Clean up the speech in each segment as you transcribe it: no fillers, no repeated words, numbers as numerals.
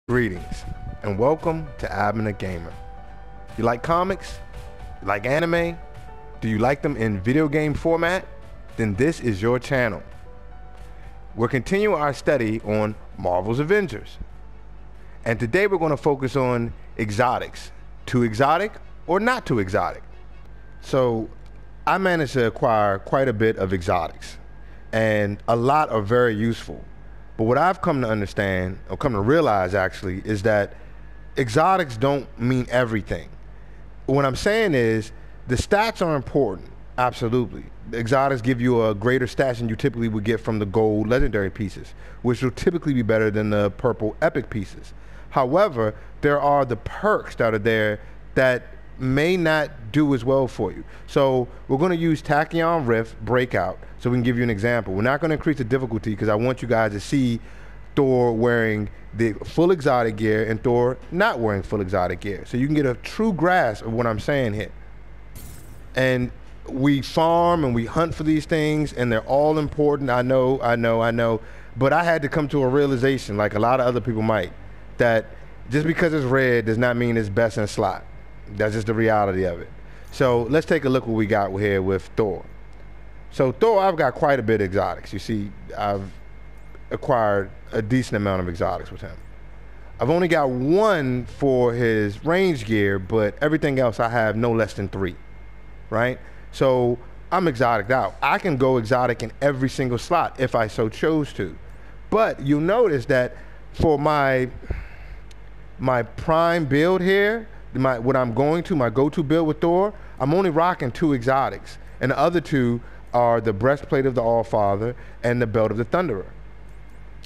Greetings and welcome to Abner Gamer. You like comics? You like anime? Do you like them in video game format? Then this is your channel. We're continuing our study on Marvel's Avengers. And today we're going to focus on exotics. Too exotic or not too exotic? So I managed to acquire quite a bit of exotics, and a lot are very useful. But what I've come to understand, or come to realize actually, is that exotics don't mean everything. What I'm saying is, the stats are important, absolutely. The exotics give you a greater stats than you typically would get from the gold legendary pieces, which will typically be better than the purple epic pieces. However, there are the perks that are there that may not do as well for you. So we're going to use Tachyon Rift Breakout so we can give you an example. We're not going to increase the difficulty because I want you guys to see Thor wearing the full exotic gear and Thor not wearing full exotic gear, so you can get a true grasp of what I'm saying here. And we farm and we hunt for these things, and they're all important. I know, but I had to come to a realization, like a lot of other people might, that just because it's red does not mean it's best in slot. That's just the reality of it. So let's take a look what we got here with Thor. So Thor, I've got quite a bit of exotics. You see, I've acquired a decent amount of exotics with him. I've only got one for his range gear, but everything else I have no less than 3, right? So I'm exoticed out. I can go exotic in every single slot if I so chose to. But you'll notice that for my prime build here, my go-to build with Thor, I'm only rocking 2 exotics, and the other 2 are the breastplate of the All-Father and the belt of the Thunderer.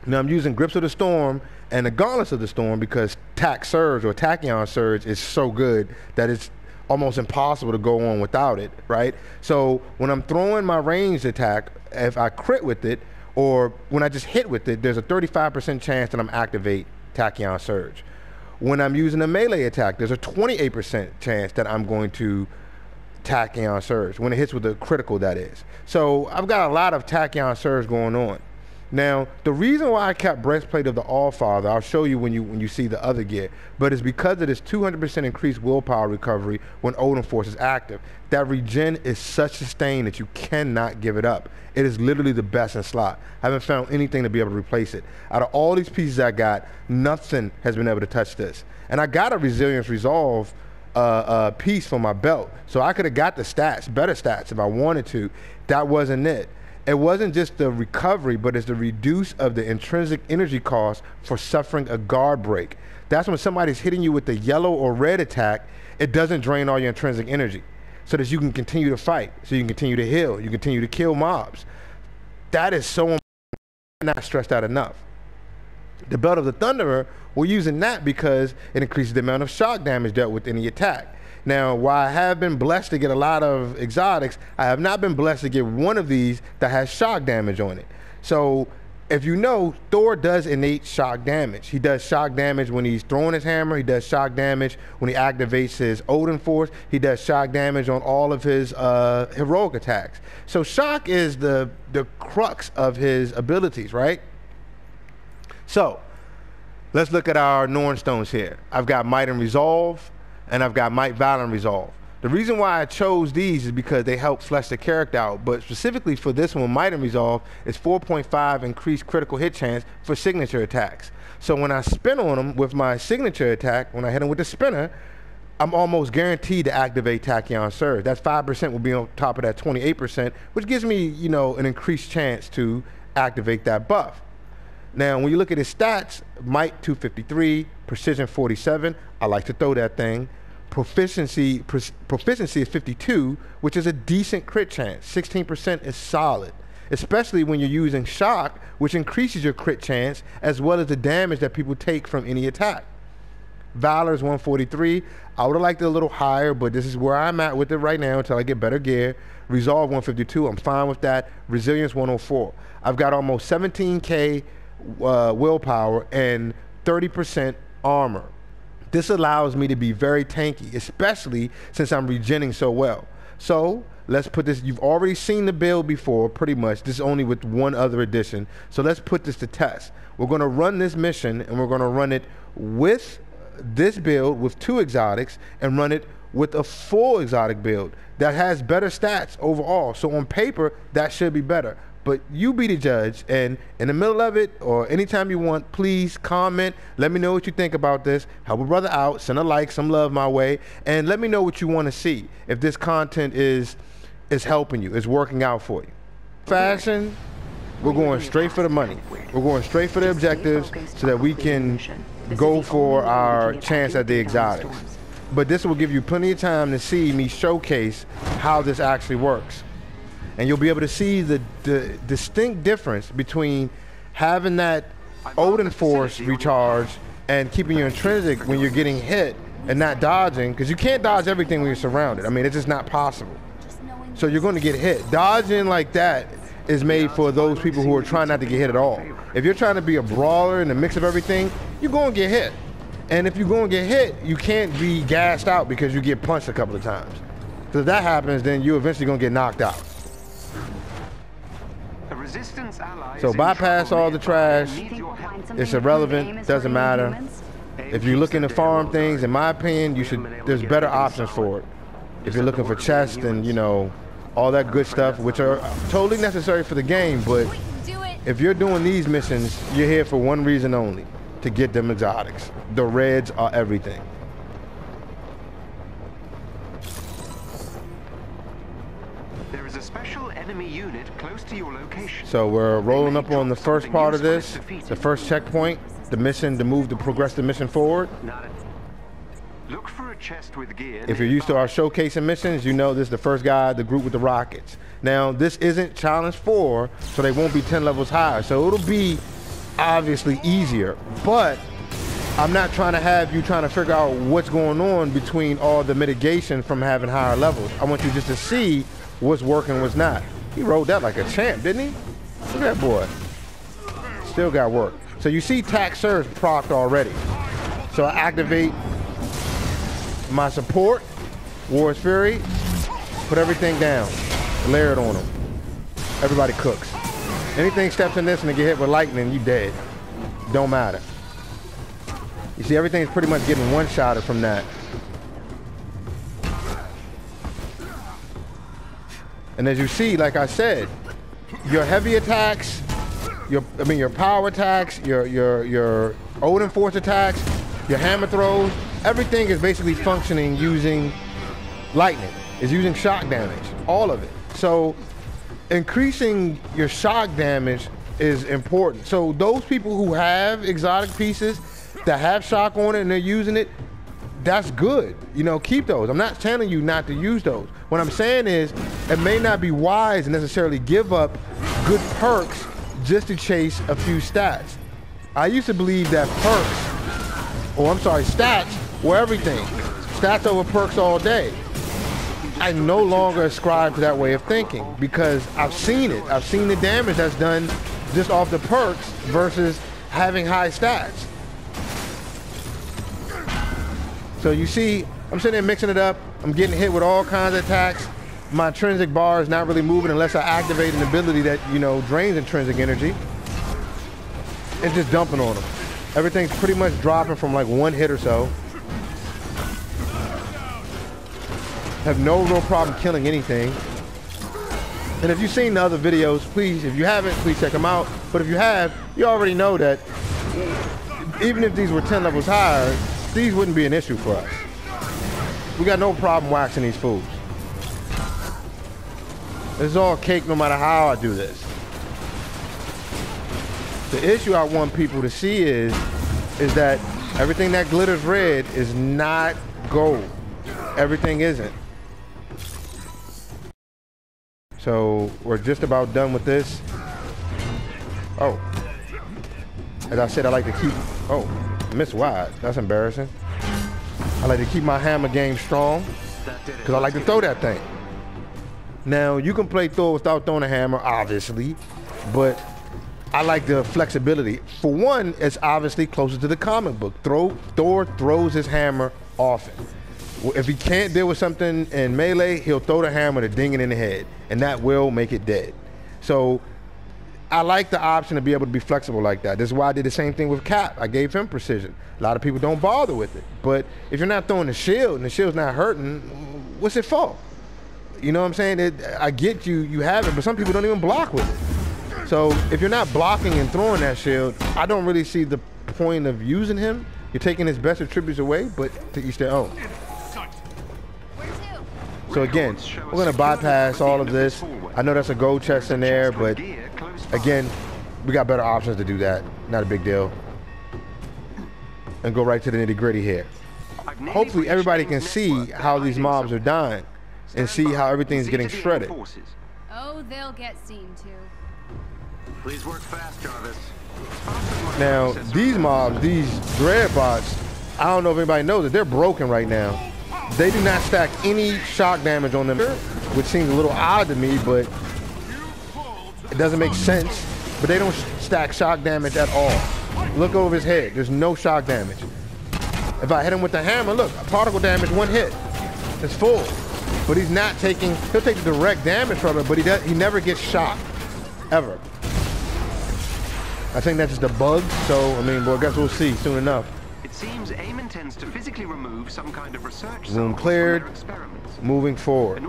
Now I'm using Grips of the Storm and the Gauntlets of the Storm because Tachyon Surge is so good that it's almost impossible to go on without it, right? So when I'm throwing my ranged attack, if I crit with it, or when I just hit with it, there's a 35% chance that I'm activate Tachyon Surge. When I'm using a melee attack, there's a 28% chance that I'm going to Tachyon Surge, when it hits with a critical, that is. So I've got a lot of Tachyon Surge going on. Now, the reason why I kept Breastplate of the All-Father, I'll show you when you see the other gear, but it's because of this 200% increased willpower recovery when Odin Force is active. That regen is such sustain that you cannot give it up. It is literally the best in slot. I haven't found anything to be able to replace it. Out of all these pieces I got, nothing has been able to touch this. And I got a Resilience Resolve piece for my belt, so I could have got the stats, better stats if I wanted to. That wasn't it. It wasn't just the recovery, but it's the reduce of the intrinsic energy cost for suffering a guard break. That's when somebody's hitting you with the yellow or red attack, it doesn't drain all your intrinsic energy, so that you can continue to fight, so you can continue to heal, you continue to kill mobs. That is so important, not stressed out enough. The belt of the Thunderer, we're using that because it increases the amount of shock damage dealt with any attack. Now, while I have been blessed to get a lot of exotics, I have not been blessed to get one of these that has shock damage on it. So if you know, Thor does innate shock damage. He does shock damage when he's throwing his hammer. He does shock damage when he activates his Odin Force. He does shock damage on all of his heroic attacks. So shock is the crux of his abilities, right? So let's look at our Norn Stones here. I've got Might and Resolve, and I've got Might, Valor, and Resolve. The reason why I chose these is because they help flesh the character out, but specifically for this one, Might and Resolve is 4.5 increased critical hit chance for signature attacks. So when I spin on them with my signature attack, when I hit them with the spinner, I'm almost guaranteed to activate Tachyon Surge. That 5% will be on top of that 28%, which gives me, you know, an increased chance to activate that buff. Now, when you look at his stats, Might 253, Precision 47, I like to throw that thing. Proficiency is 52, which is a decent crit chance. 16% is solid, especially when you're using shock, which increases your crit chance as well as the damage that people take from any attack. Valor is 143. I would have liked it a little higher, but this is where I'm at with it right now until I get better gear. Resolve 152, I'm fine with that. Resilience 104. I've got almost 17K willpower and 30% armor. This allows me to be very tanky, especially since I'm regenning so well. So let's put this, you've already seen the build before, pretty much. This is only with one other addition. So let's put this to test. We're gonna run this mission, and we're gonna run it with this build with 2 exotics, and run it with a full exotic build that has better stats overall. So on paper, that should be better. But you be the judge, and in the middle of it, or anytime you want, please comment. Let me know what you think about this. Help a brother out, send a like, some love my way, and let me know what you want to see. If this content is helping you, is working out for you. Fashion, we're going straight for the money. We're going straight for the objectives so that we can go for our chance at the exotics. But this will give you plenty of time to see me showcase how this actually works. And you'll be able to see the distinct difference between having that Odin Force recharge and keeping your intrinsic when you're getting hit and not dodging, because you can't dodge everything when you're surrounded. I mean, it's just not possible. So you're going to get hit. Dodging like that is made for those people who are trying not to get hit at all. If you're trying to be a brawler in the mix of everything, you're going to get hit. And if you're going to get hit, you can't be gassed out because you get punched a couple of times. So if that happens, then you're eventually going to get knocked out. So bypass all the trash. It's irrelevant, doesn't matter. If you're looking to farm things, in my opinion, there's better options for it. If you're looking for chests and, you know, all that good stuff, which are totally necessary for the game, but if you're doing these missions, you're here for one reason only, to get them exotics. The reds are everything. There is a special enemy unit close to your location. So we're rolling up on the first part of this, the first checkpoint, the mission to move to progress the mission forward. Look for a chest with gear. If you're used to our showcasing missions, you know this is the first guy, the group with the rockets. Now, this isn't challenge 4, so they won't be 10 levels higher. So it'll be obviously easier, but I'm not trying to have you trying to figure out what's going on between all the mitigation from having higher levels. I want you just to see what's working, what's not. He rode that like a champ, didn't he? Look at that boy. Still got work. So you see Tac Surge procced already. So I activate my support, War's Fury, put everything down, layer it on them. Everybody cooks. Anything steps in this and they get hit with lightning, you dead. Don't matter. You see, everything's pretty much getting one-shotted from that. And as you see, like I said, your heavy attacks, your power attacks, your Odin Force attacks, your hammer throws, everything is basically functioning using lightning. It's using shock damage, all of it. So increasing your shock damage is important. So those people who have exotic pieces that have shock on it and they're using it, that's good. You know, keep those. I'm not telling you not to use those. What I'm saying is it may not be wise to necessarily give up good perks just to chase a few stats. I used to believe that stats were everything. Stats over perks all day. I no longer ascribe to that way of thinking because I've seen it. I've seen the damage that's done just off the perks versus having high stats. So you see, I'm sitting there mixing it up. I'm getting hit with all kinds of attacks. My intrinsic bar is not really moving unless I activate an ability that, you know, drains intrinsic energy. It's just dumping on them. Everything's pretty much dropping from like one hit or so. Have no real problem killing anything. And if you've seen the other videos, please, if you haven't, please check them out. But if you have, you already know that even if these were 10 levels higher, these wouldn't be an issue for us. We got no problem waxing these fools. This is all cake no matter how I do this. The issue I want people to see is that everything that glitters red is not gold. Everything isn't. So we're just about done with this. Oh. As I said, I like to keep, oh, miss wide. That's embarrassing. I like to keep my hammer game strong because I like to throw that thing. Now, you can play Thor without throwing a hammer, obviously, but I like the flexibility. For one, it's obviously closer to the comic book. Thor throws his hammer often. If he can't deal with something in melee, he'll throw the hammer to ding it in the head, and that will make it dead. So I like the option to be able to be flexible like that. This is why I did the same thing with Cap. I gave him precision. A lot of people don't bother with it. But if you're not throwing the shield and the shield's not hurting, what's it for? You know what I'm saying? I get you have it, but some people don't even block with it. So if you're not blocking and throwing that shield, I don't really see the point of using him. You're taking his best attributes away, but to each their own. So again, we're gonna bypass all of this. I know that's a gold chest in there, but again, we got better options to do that. Not a big deal. And go right to the nitty gritty here. Hopefully everybody can see how these mobs are dying and see how everything's getting shredded. Oh, they'll get seen too. Please work fast, Jarvis. Now, these mobs, these dread bots, I don't know if anybody knows that they're broken right now. They do not stack any shock damage on them, which seems a little odd to me, but it doesn't make sense. But they don't stack shock damage at all. Look over his head. There's no shock damage. If I hit him with the hammer, look, particle damage, one hit. It's full. But he's not taking, he'll take the direct damage from it, but he never gets shocked, ever. I think that's just a bug, so, I mean, well, I guess we'll see soon enough. It seems AIM intends to physically remove some kind of research Room cleared, moving forward.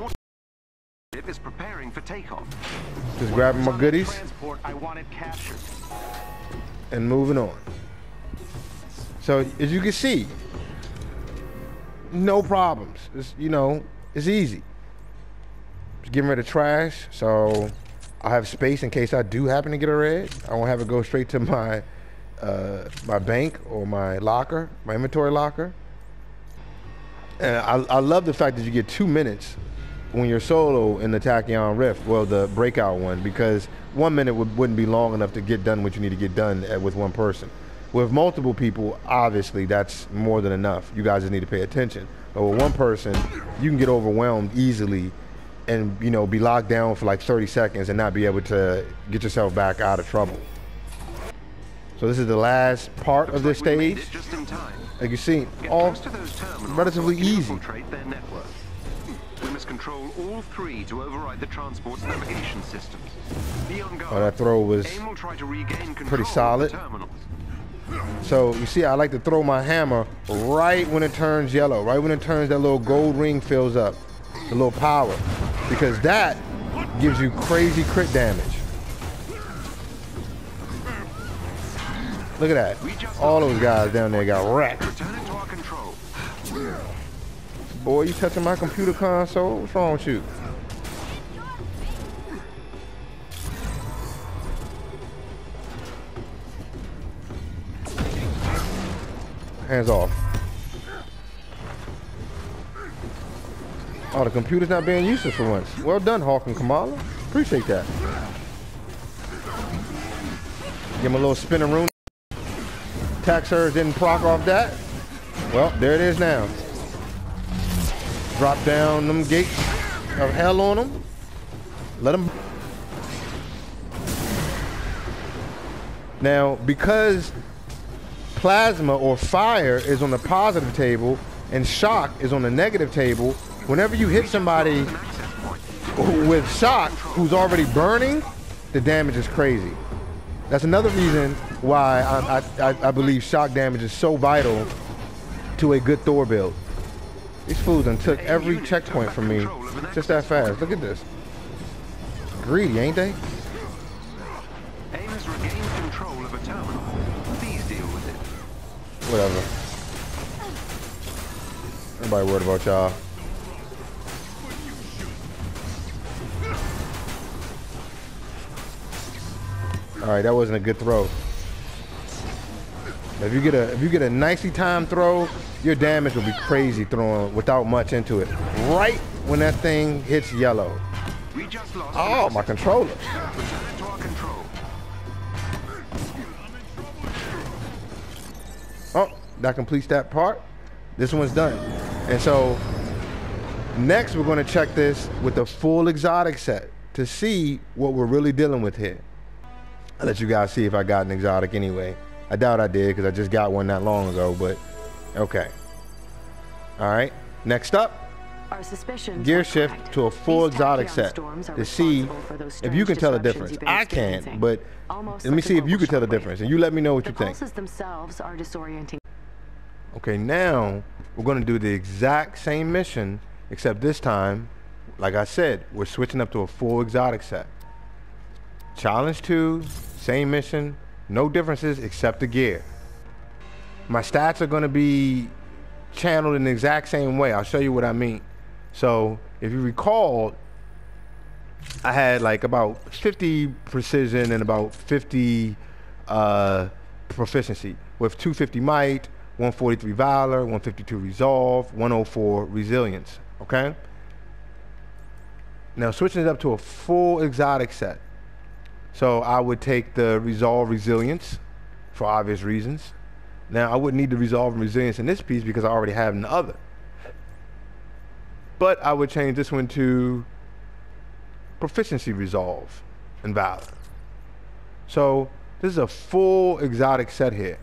It is preparing for takeoff. Just grabbing my goodies I wanted captured. and moving on. So, as you can see, no problems. It's, you know, it's easy. Just getting rid of trash, so I have space in case I do happen to get a red. I won't have it go straight to my my bank or my locker, my inventory locker. And I love the fact that you get 2 minutes when you're solo in the Tachyon Rift, well, the breakout one, because 1 minute wouldn't be long enough to get done what you need to get done with one person. With multiple people, obviously, that's more than enough. You guys just need to pay attention. But with one person, you can get overwhelmed easily and, you know, be locked down for like 30 seconds and not be able to get yourself back out of trouble. So this is the last part of this stage. Like you see, all relatively easy. We must control all three to override the transport's navigation systems. Oh, that throw was pretty solid. So you see, I like to throw my hammer right when it turns yellow, right when it turns that little gold ring fills up, the little power, because that gives you crazy crit damage. Look at that. All those guys down there got wrecked. Boy, you touching my computer console? What's wrong with you? Hands off. Oh, the computer's not being useless for once. Well done, Hawk and Kamala. Appreciate that. Give him a little spinning room. Attack surge didn't proc off that. Well, there it is now. Drop down them gates of hell on them. Let them. Now, because plasma or fire is on the positive table and shock is on the negative table, whenever you hit somebody with shock who's already burning, the damage is crazy. That's another reason why I believe shock damage is so vital to a good Thor build. These fools done took every checkpoint from me just that fast. Look at this. Greedy, ain't they? AIM has regained control of a terminal. Please deal with it. Whatever. Nobody worried about y'all. All right, that wasn't a good throw. If you get a nicely timed throw, your damage will be crazy throwing without much into it. Right when that thing hits yellow. Oh, my controller. Oh, that completes that part. This one's done. And so next we're going to check this with the full exotic set to see what we're really dealing with here. I'll let you guys see if I got an exotic anyway. I doubt I did because I just got one not long ago, but okay. All right. Next up, Our suspicions gear were shift correct. to a full These exotic tachyon set storms are to see responsible for those if you strange can tell the disruptions difference. you've been I experiencing. can't, but Almost let me like a see if you global can tell the shockwave. difference, and you let me know what The you think. pulses themselves are disorienting. Okay, now we're going to do the exact same mission, except this time, like I said, we're switching up to a full exotic set. Challenge 2, same mission, no differences except the gear. My stats are going to be channeled in the exact same way. I'll show you what I mean. So if you recall, I had like about 50 precision and about 50 proficiency with 250 might, 143 valor, 152 resolve, 104 resilience. Okay. Now switching it up to a full exotic set. So I would take the resolve resilience for obvious reasons. Now I wouldn't need the resolve and resilience in this piece because I already have in the other. But I would change this one to proficiency resolve and valor. So this is a full exotic set here.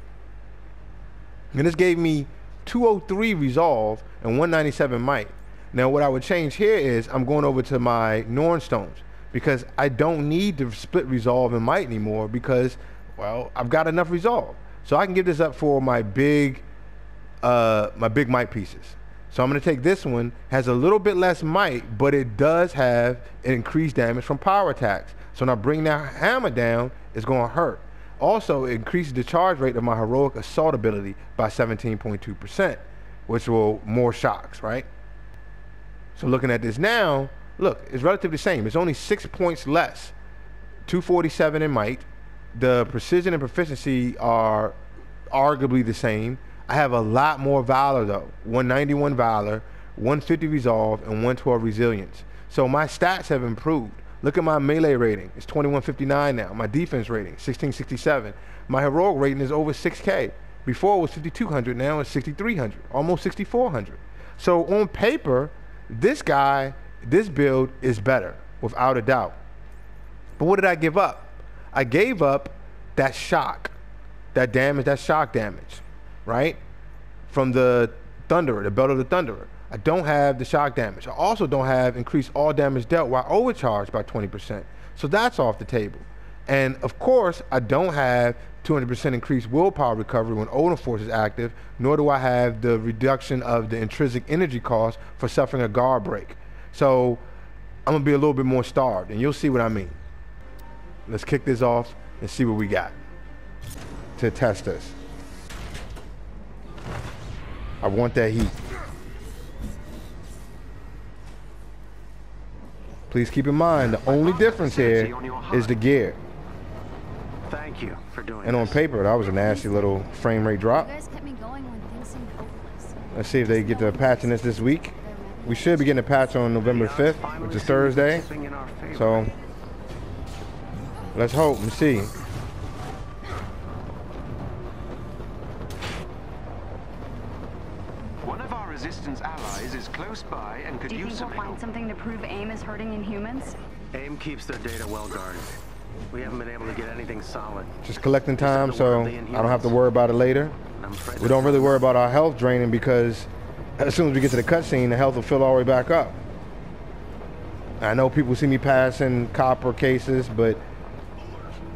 And this gave me 203 resolve and 197 might. Now what I would change here is I'm going over to my Norn stones because I don't need to split resolve and might anymore because, well, I've got enough resolve. So I can give this up for my big might pieces. So I'm going to take this one, has a little bit less might, but it does have increased damage from power attacks. So when I bring that hammer down, it's going to hurt. Also, it increases the charge rate of my heroic assault ability by 17.2%, which will more shocks, right? So looking at this now, look, it's relatively the same. It's only 6 points less. 247 in might. The precision and proficiency are arguably the same. I have a lot more valor though. 191 valor, 150 resolve, and 112 resilience. So my stats have improved. Look at my melee rating. It's 2159 now. My defense rating, 1667. My heroic rating is over 6K. Before it was 5200, now it's 6300, almost 6400. So on paper, this build is better, without a doubt. But what did I give up? I gave up that shock, that damage, that shock damage, right? From the Thunderer, the Belt of the Thunderer. I don't have the shock damage. I also don't have increased all damage dealt while overcharged by 20%. So that's off the table. And of course, I don't have 200% increased willpower recovery when Odin Force is active, nor do I have the reduction of the intrinsic energy cost for suffering a guard break. So I'm gonna be a little bit more starved, and you'll see what I mean. Let's kick this off and see what we got to test this. I want that heat. Please keep in mind, the only difference here is the gear. Thank you for doing And on paper, that was a nasty little frame rate drop. You guys kept me going when things seemed hopeless. Let's see if they get the patching this week. We should be getting a patch on November 5th, which is Thursday. So let's hope and see. One of our resistance allies is close by and could Do you use think some we'll find help. something to prove AIM is hurting Inhumans? AIM keeps their data well guarded. We haven't been able to get anything solid. Just collecting time so I don't have to worry about it later. And I'm afraid We don't really worry about our health draining because as soon as we get to the cutscene, the health will fill all the way back up. I know people see me passing copper cases, but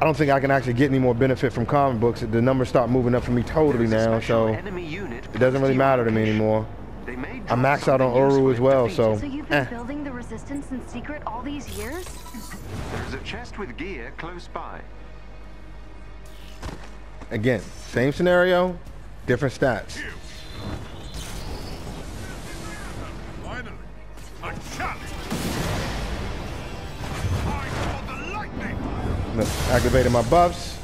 I don't think I can actually get any more benefit from comic books. The numbers start moving up for me totally now, so it doesn't really matter to me anymore. I maxed out on Uru as well, so So you've been building the Resistance in secret all these years? There's a chest with gear close by. Again, same scenario, different stats. Finally, a challenge. I call the lightning. Activated my buffs.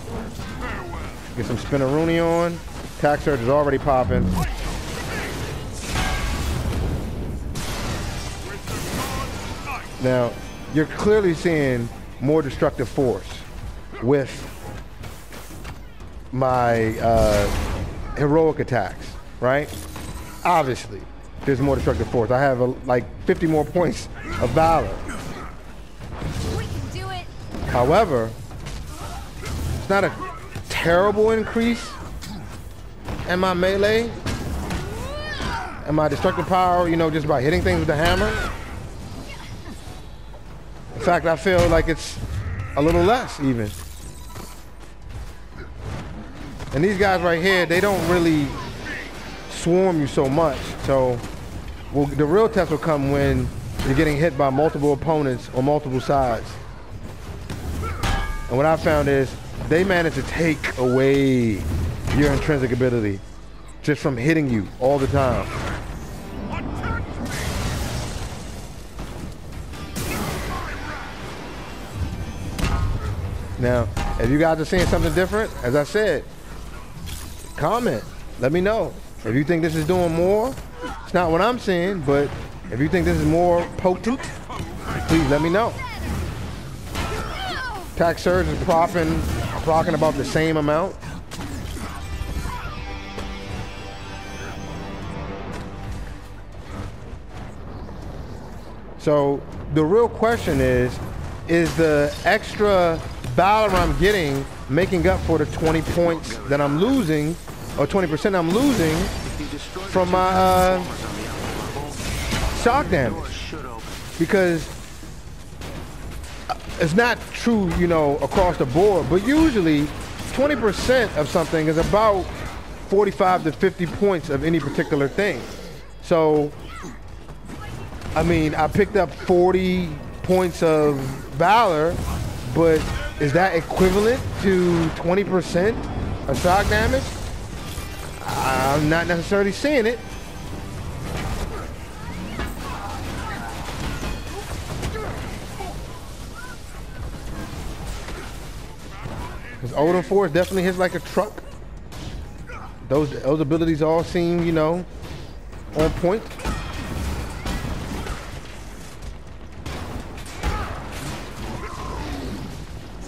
Farewell. Get some Spinaroonie on. Attack surge is already popping. With the gods light. Now, you're clearly seeing more destructive force with my heroic attacks, right? Obviously, there's more destructive force. I have like 50 more points of valor. We can do it. However, it's not a terrible increase in my melee. and my destructive power, you know, just by hitting things with the hammer. In fact, I feel like it's a little less even. And these guys right here, they don't really swarm you so much. So the real test will come when you're getting hit by multiple opponents on multiple sides. And what I found is they manage to take away your intrinsic ability just from hitting you all the time. Now, if you guys are seeing something different, as I said, comment, let me know. If you think this is doing more, it's not what I'm seeing, but if you think this is more potent, please let me know. Attack surge is proccing about the same amount. So the real question is the extra valor I'm getting making up for the 20 points that I'm losing, or 20% I'm losing from my shock damage? Because it's not true, you know, across the board, but usually 20% of something is about 45 to 50 points of any particular thing. So, I mean, I picked up 40 points of valor, but is that equivalent to 20% of shock damage? I'm not necessarily seeing it. Because Odin Force definitely hits like a truck. Those abilities all seem, you know, on point.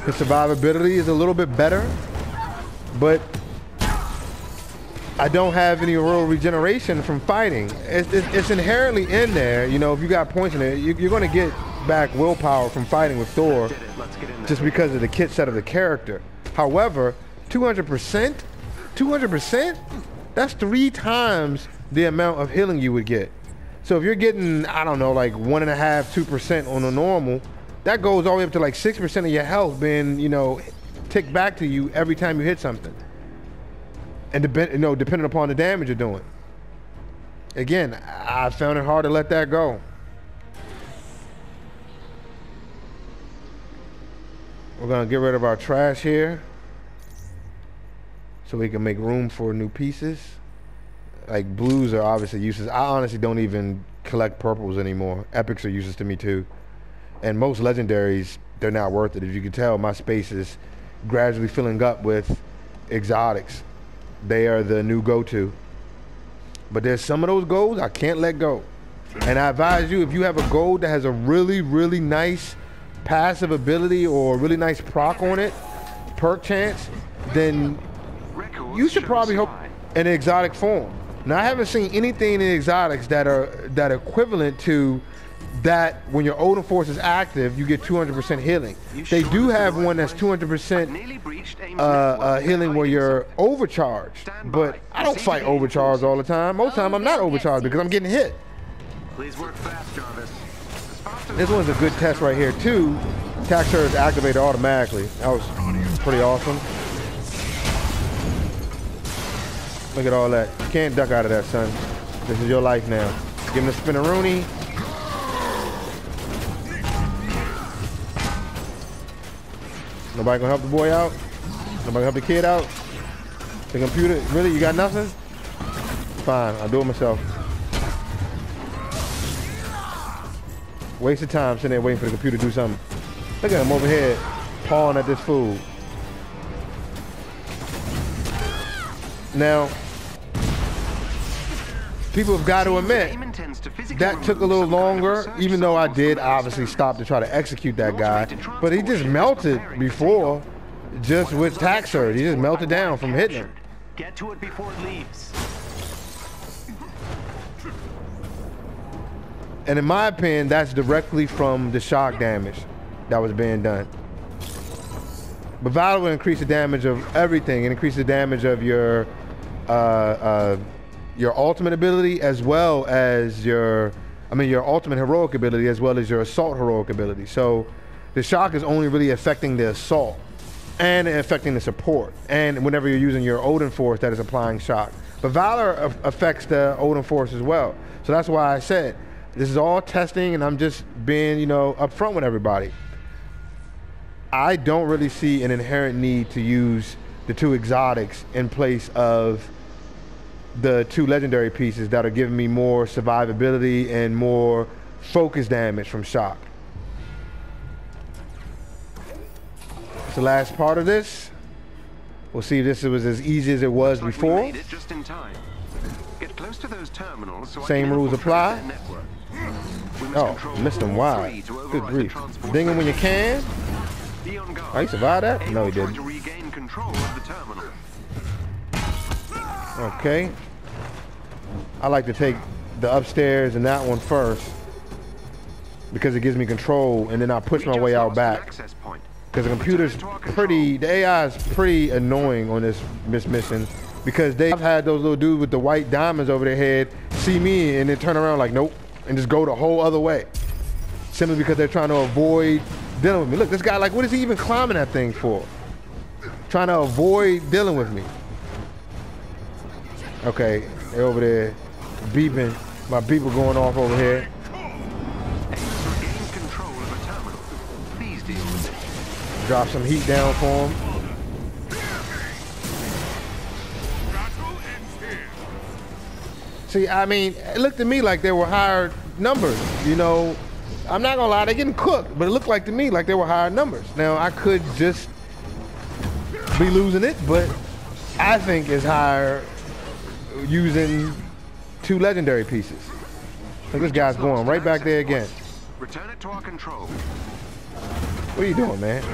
His survivability is a little bit better, but I don't have any real regeneration from fighting. It's inherently in there. You know, if you got points in it, you're going to get back willpower from fighting with Thor just because of the kit set of the character. However, 200%? 200%? That's 3 times the amount of healing you would get. So if you're getting, I don't know, like 1.5, 2% on a normal, that goes all the way up to like 6% of your health being, you know, ticked back to you every time you hit something. And you know, depending upon the damage you're doing. Again, I found it hard to let that go. We're gonna get rid of our trash here so we can make room for new pieces. Like blues are obviously useless. I honestly don't even collect purples anymore. Epics are useless to me too. And most legendaries, they're not worth it. As you can tell, my space is gradually filling up with exotics. They are the new go-to. But there's some of those golds I can't let go. And I advise you, if you have a gold that has a really, really nice passive ability or a really nice proc on it, perk chance, then you should probably hope in exotic form. Now, I haven't seen anything in the exotics that are equivalent to that. When your Odin Force is active, you get 200% healing. They do have one that's 200% healing where you're overcharged, but I don't fight overcharged all the time. Most of the time I'm not overcharged because I'm getting hit. Please work fast, Jarvis. This one's a good test right here too. Attack surge activated automatically. That was pretty awesome. Look at all that. You can't duck out of that, son. This is your life now. Give him the spinneroonie. Nobody gonna help the boy out? Nobody help the kid out? The computer, really? You got nothing? Fine, I'll do it myself. Waste of time sitting there waiting for the computer to do something. Look at him over here, pawing at this food. Now, people have got to admit, that took a little longer, even though I did obviously stop to try to execute that guy. But he just melted before, just with attack surge. He just melted down from hitting him. Get to it before it leaves. And in my opinion, that's directly from the shock damage that was being done. But Valor will increase the damage of everything. It increases the damage of your your ultimate ability as well as your ultimate heroic ability as well as your assault heroic ability. So the shock is only really affecting the assault and affecting the support, and whenever you're using your Odin Force that is applying shock. But Valor affects the Odin Force as well. So that's why I said this is all testing, and I'm just being, you know, upfront with everybody. I don't really see an inherent need to use the 2 exotics in place of the 2 legendary pieces that are giving me more survivability and more focus damage from shock. It's the last part of this. We'll see if this was as easy as it was before. We made it just in time. Get close to those terminals so Same I can rules infiltrate apply. their network. We must Oh, control missed him all wide. 3 to Good override the grief. transport Ding him when you can. Be on guard. Oh, he survived that? No, he Able didn't. to regain control of the terminal. Okay. I like to take the upstairs and that one first because it gives me control, and then I push my way out back. Because the computer's pretty, the AI is pretty annoying on this mission because they've had those little dudes with the white diamonds over their head see me and then turn around like, nope, and just go the whole other way. Simply because they're trying to avoid dealing with me. Look, this guy, like, what is he even climbing that thing for? Trying to avoid dealing with me. Okay, they're over there beeping. My beeper going off over here. Regain control of a terminal. Please deal with it. Drop some heat down for him. Battle ends here. See, I mean, it looked to me like they were higher numbers, you know. I'm not gonna lie, they're getting cooked, but it looked like to me like they were higher numbers. Now, I could just be losing it, but I think it's higher using 2 legendary pieces. Look, this guy's going right back there again. Return it to our control. What are you doing, man?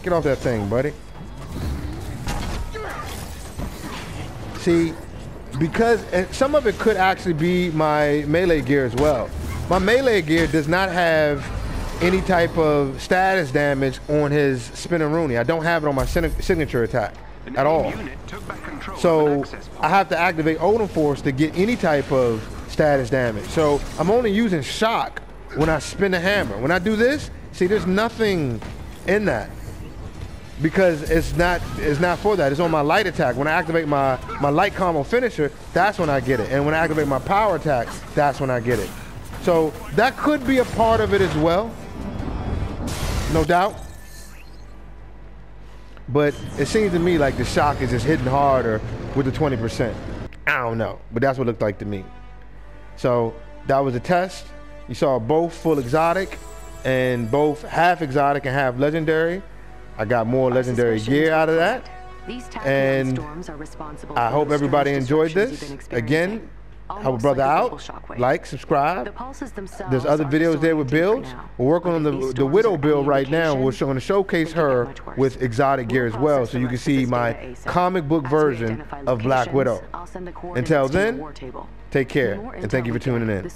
Get off that thing, buddy. See, because and some of it could actually be my melee gear as well. My melee gear does not have any type of status damage on his spinning Rooney. I don't have it on my signature attack at all. So I have to activate Odin Force to get any type of status damage. So I'm only using shock when I spin the hammer. When I do this, see, there's nothing in that because it's not for that. It's on my light attack. When I activate my light combo finisher, that's when I get it. And when I activate my power attack, that's when I get it. So that could be a part of it as well, no doubt. But it seems to me like the shock is just hitting harder with the 20%. I don't know, but that's what it looked like to me. So that was a test. You saw both full exotic and both half exotic and half legendary. I got more legendary gear out of that. And I hope everybody enjoyed this. Again, help a brother out, like, subscribe. There's other videos there with builds. We're working on the Widow build right now. We're going to showcase her with exotic gear as well, so you can see my comic book version of Black Widow. Until then, take care, and thank you for tuning in.